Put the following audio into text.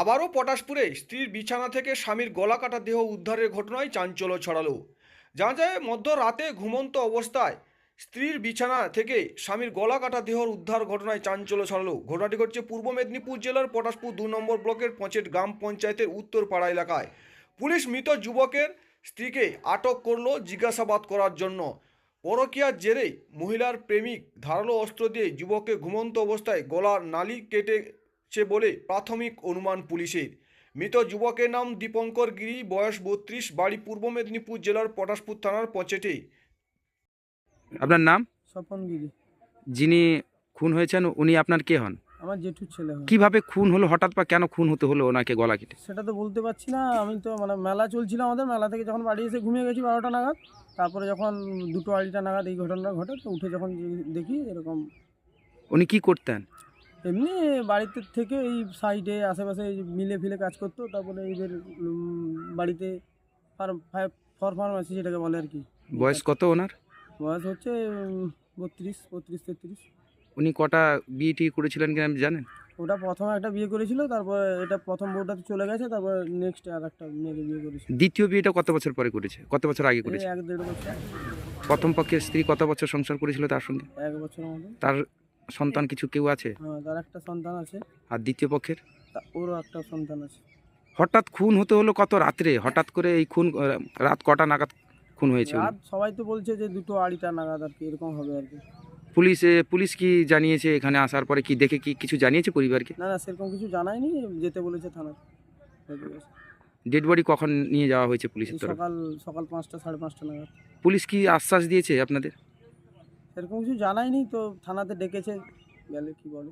আবারও পটাশপুরে স্ত্রীর বিছানা থেকে স্বামীর গলা কাটা দেহ উদ্ধারের ঘটনায় চাঞ্চল্য ছড়ালো। জানা যায় মধ্যরাতে ঘুমন্ত অবস্থায় স্ত্রীর বিছানা থেকে স্বামীর গলা কাটা দেহর উদ্ধার ঘটনায় চাঞ্চল্য ছড়ালো। ঘটনাটি ঘটছে পূর্ব মেদিনীপুর জেলার পটাশপুর 2 নম্বর ব্লকের পঁচেট গ্রাম পঞ্চায়েতের উত্তরপাড়া এলাকায়। পুলিশ মৃত যুবকের স্ত্রীকে আটক করলো জিজ্ঞাসাবাদ করার জন্য। পরকীয়ার জেরে মহিলার প্রেমিক ধারালো অস্ত্র দিয়ে যুবককে ঘুমন্ত অবস্থায় গলার নালি কেটেছে বলে প্রাথমিক অনুমান পুলিশের। মৃত যুবকের নাম দীপঙ্কর গিরি, বয়স 32, বাড়ি পূর্ব মেদিনীপুর জেলার পটাশপুর থানার পচেটে। আপনার নাম? স্বপন গিরি। যিনি খুন হয়েছেন উনি আপনার কে হন? আমার জেঠুর ছেলে হয়। কিভাবে খুন হলো হঠাৎ, বা কেন খুন হতে হলো ওনাকে গলা কেটে? সেটা তো বলতে পারছি না। আমি তো মেলা চলছিল, আমাদের মেলা থেকে যখন বাড়ি এসে ঘুমিয়ে গেছি 12টা নাগাদ। তারপরে যখন 2টো-2:30টা নাগাদ এই ঘটনা ঘটে, তো উঠে যখন দেখি এরকম। উনি কি করতেন? এমনি বাড়িতে থেকে এই সাইডে আশেপাশে এই মিলে ফিলে কাজ করতো। তারপরে এদের বাড়িতে ফার্মাসি যেটাকে বলে আর কি। বয়স কত ওনার? বয়স হচ্ছে 32-33। উনি কটা বিয়ে টিয়ে করেছিলেন কিনা আপনি জানেন? ওটা প্রথমে একটা বিয়ে করেছিল, তারপর এটা প্রথম বউটা তো চলে গেছে, তারপর নেক্সট আর একটা মেয়েকে বিয়ে করেছিল। দ্বিতীয় বিয়েটা কত বছর পরে করেছে, কত বছর আগে এই করেছে? 1-1.5 বছর। প্রথম পক্ষের স্ত্রী কত বছর সংসার করেছিল তার সঙ্গে? 1 বছরের মতো। তার সন্তান কিছু কেউ আছে? হ্যাঁ, তার একটা সন্তান আছে। আর দ্বিতীয় পক্ষের? ওরও একটা সন্তান আছে। হঠাৎ খুন হতে হলো কত রাত্রে? হঠাৎ করে এই খুন রাত কটা নাগাদ খুন হয়েছে? রাত সবাই তো বলছে যে 2-2:30টা নাগাদ আর কি, এরকম হবে আর কি। পুলিশ কি জানিয়েছে এখানে আসার পরে? কি দেখে কি কিছু জানিয়েছে পরিবারকে? না না, সেরকম কিছু জানায়নি, যেতে বলেছে থানায়। ডেড বডি কখন নিয়ে যাওয়া হয়েছে পুলিশের তরফে? সকাল 5টা-5:30টা নাগাদ। পুলিশ কি আশ্বাস দিয়েছে আপনাদের? সেরকম কিছু জানায়নি, তো থানাতে ডেকেছে, গেলে কি বলে।